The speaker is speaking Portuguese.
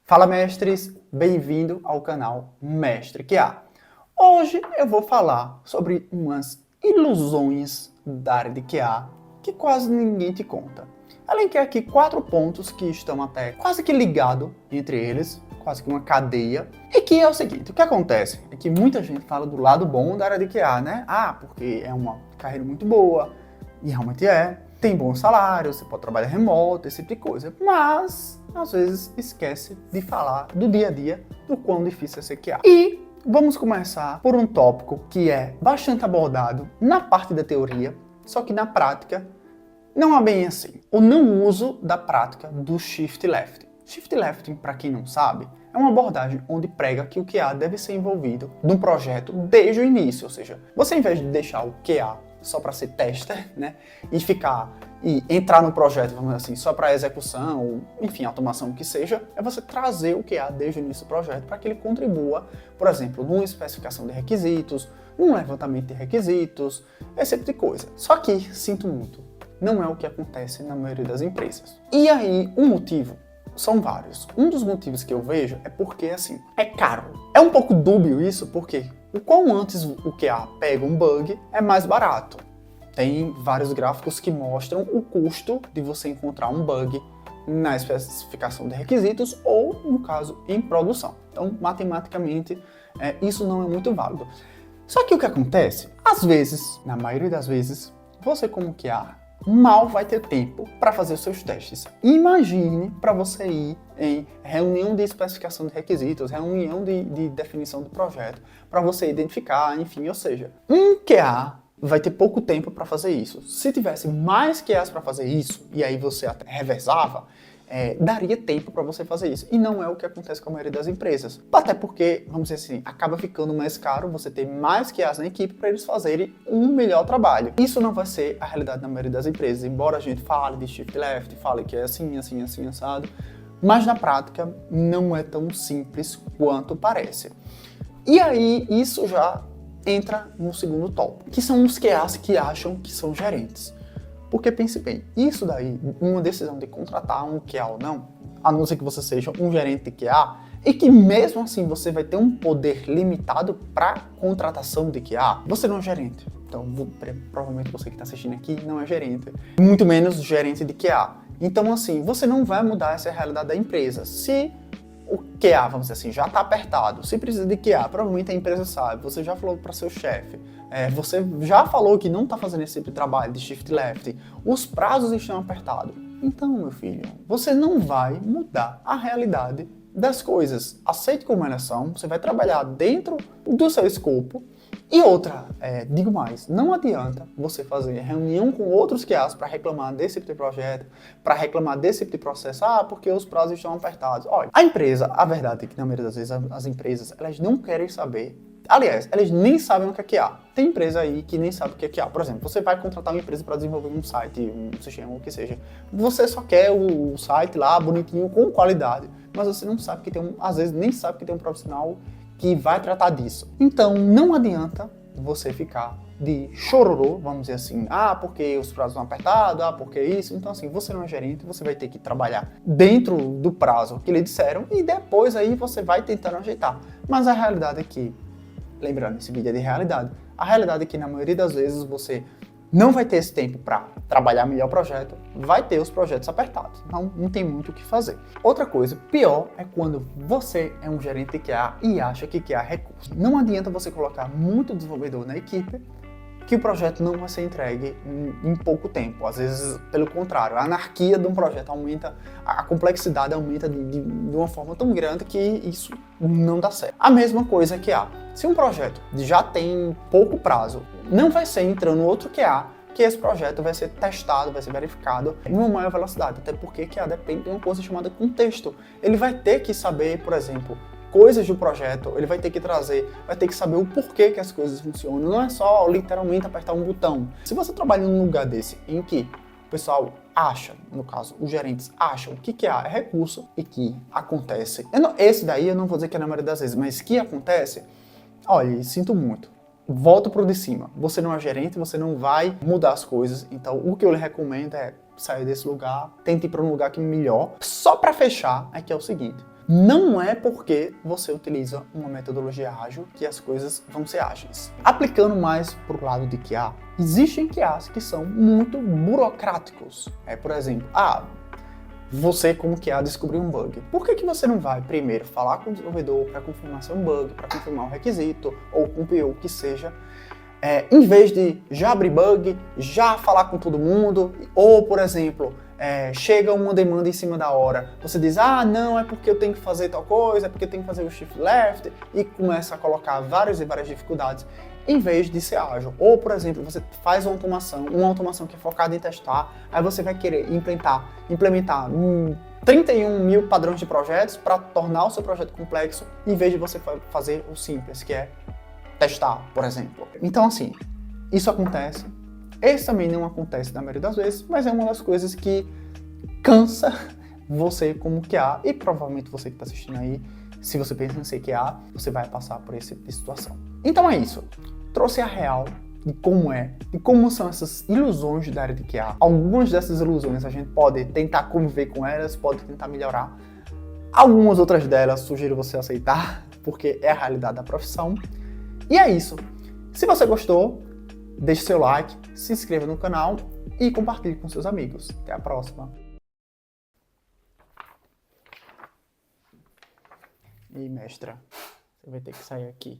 Fala, mestres! Bem-vindo ao canal Mestre QA. Hoje eu vou falar sobre umas ilusões da área de QA que quase ninguém te conta. Elenquei aqui 4 pontos que estão até quase que ligados entre eles, quase que uma cadeia, e que é o seguinte: o que acontece é que muita gente fala do lado bom da área de QA, né? Porque é uma carreira muito boa, e realmente é. Tem bom salário, você pode trabalhar remoto, esse tipo de coisa. Mas, às vezes, esquece de falar do dia a dia, do quão difícil é ser QA. E vamos começar por um tópico que é bastante abordado na parte da teoria, só que na prática não é bem assim. O não uso da prática do Shift Left. Shift Left, para quem não sabe, é uma abordagem onde prega que o QA deve ser envolvido num projeto desde o início. Ou seja, você, ao invés de deixar o QA só para ser tester, né, e entrar no projeto, vamos dizer assim, só para execução, ou, enfim, automação, o que seja, é você trazer o QA desde o início do projeto para que ele contribua, por exemplo, numa especificação de requisitos, num levantamento de requisitos, esse tipo de coisa. Só que, sinto muito, não é o que acontece na maioria das empresas. E aí, o motivo são vários. Um dos motivos que eu vejo é porque, assim, é caro. É um pouco dúbio isso, porque o quão antes o QA pega um bug, é mais barato. Tem vários gráficos que mostram o custo de você encontrar um bug na especificação de requisitos ou, no caso, em produção. Então, matematicamente, isso não é muito válido. Só que o que acontece? Às vezes, na maioria das vezes, você como QA mal vai ter tempo para fazer os seus testes. Imagine para você ir em reunião de especificação de requisitos, reunião de definição do projeto, para você identificar, enfim, ou seja, um QA vai ter pouco tempo para fazer isso. Se tivesse mais QAs para fazer isso, e aí você até revezava, daria tempo para você fazer isso. E não é o que acontece com a maioria das empresas. Até porque, vamos dizer assim, acaba ficando mais caro você ter mais QAs na equipe para eles fazerem um melhor trabalho. Isso não vai ser a realidade na maioria das empresas. Embora a gente fale de Shift Left, fale que é assim, assim, assim, assado, mas na prática não é tão simples quanto parece. E aí isso já entra no segundo tópico, que são os QAs que acham que são gerentes. Porque pense bem, isso daí, uma decisão de contratar um QA ou não, a não ser que você seja um gerente de QA, e que mesmo assim você vai ter um poder limitado para contratação de QA, você não é gerente. Então, provavelmente você que está assistindo aqui não é gerente, muito menos gerente de QA. Então, assim, você não vai mudar essa realidade da empresa. Se o QA, vamos dizer assim, já está apertado, se precisa de QA, provavelmente a empresa sabe, você já falou para seu chefe, você já falou que não está fazendo esse tipo de trabalho de Shift Left, os prazos estão apertados. Então, meu filho, você não vai mudar a realidade das coisas. Aceite como elas são, você vai trabalhar dentro do seu escopo. E outra, digo mais, não adianta você fazer reunião com outros QAs para reclamar desse tipo de projeto, para reclamar desse tipo de processo, porque os prazos estão apertados. Olha, a empresa, a verdade é que na maioria das vezes as empresas, elas não querem saber. Aliás, elas nem sabem o que é QA. Tem empresa aí que nem sabe o que é QA. Por exemplo, você vai contratar uma empresa para desenvolver um site, um sistema, o que seja. Você só quer o site lá, bonitinho, com qualidade. Mas você não sabe que às vezes nem sabe que tem um profissional que vai tratar disso. Então, não adianta você ficar de chororô, vamos dizer assim, porque os prazos estão apertados, porque isso. Então, assim, você não é gerente, você vai ter que trabalhar dentro do prazo que lhe disseram e depois aí você vai tentando ajeitar. Mas a realidade é que, lembrando, esse vídeo é de realidade, a realidade é que na maioria das vezes você não vai ter esse tempo para trabalhar melhor o projeto, vai ter os projetos apertados, então não tem muito o que fazer. Outra coisa, pior, é quando você é um gerente de QA e acha que QA é recurso. Não adianta você colocar muito desenvolvedor na equipe, que o projeto não vai ser entregue em pouco tempo. Às vezes, pelo contrário, a anarquia de um projeto aumenta, a complexidade aumenta de uma forma tão grande que isso não dá certo. A mesma coisa que se um projeto já tem pouco prazo, não vai ser entrando outro QA que esse projeto vai ser testado, vai ser verificado em uma maior velocidade, até porque QA depende de uma coisa chamada contexto. Ele vai ter que saber, por exemplo, coisas do projeto, ele vai ter que trazer, vai ter que saber o porquê que as coisas funcionam, não é só literalmente apertar um botão. Se você trabalha num lugar desse, em que o pessoal acha, no caso, os gerentes acham que QA é recurso e que acontece, esse daí eu não vou dizer que é na maioria das vezes, mas que acontece, olha, sinto muito. Volta pro de cima. Você não é gerente, você não vai mudar as coisas, então o que eu lhe recomendo é sair desse lugar, tente ir para um lugar que é melhor. Só para fechar, é que é o seguinte, Não é porque você utiliza uma metodologia ágil que as coisas vão ser ágeis. Aplicando mais para o lado de QA, existem QAs que são muito burocráticos. Por exemplo, você como QA descobriu um bug. Por que você não vai primeiro falar com o desenvolvedor para confirmar seu bug, para confirmar o requisito, ou com o PO que seja, em vez de já abrir bug, já falar com todo mundo, ou, por exemplo, chega uma demanda em cima da hora, você diz, não, é porque eu tenho que fazer tal coisa, é porque eu tenho que fazer o shift left, e começa a colocar várias e várias dificuldades, em vez de ser ágil. Ou, por exemplo, você faz uma automação que é focada em testar, aí você vai querer implementar 31 mil padrões de projetos para tornar o seu projeto complexo, em vez de você fazer o simples, que é testar, por exemplo. Então, assim, isso acontece. Esse também não acontece na maioria das vezes, mas é uma das coisas que cansa você como QA, e provavelmente você que está assistindo aí, se você pensa em ser QA, você vai passar por esse tipo de situação. Então é isso. Trouxe a real de como são essas ilusões da área de QA. Algumas dessas ilusões a gente pode tentar conviver com elas, pode tentar melhorar. Algumas outras delas sugiro você aceitar, porque é a realidade da profissão. E é isso. Se você gostou, deixe seu like, se inscreva no canal e compartilhe com seus amigos. Até a próxima. E mestra, você vai ter que sair aqui.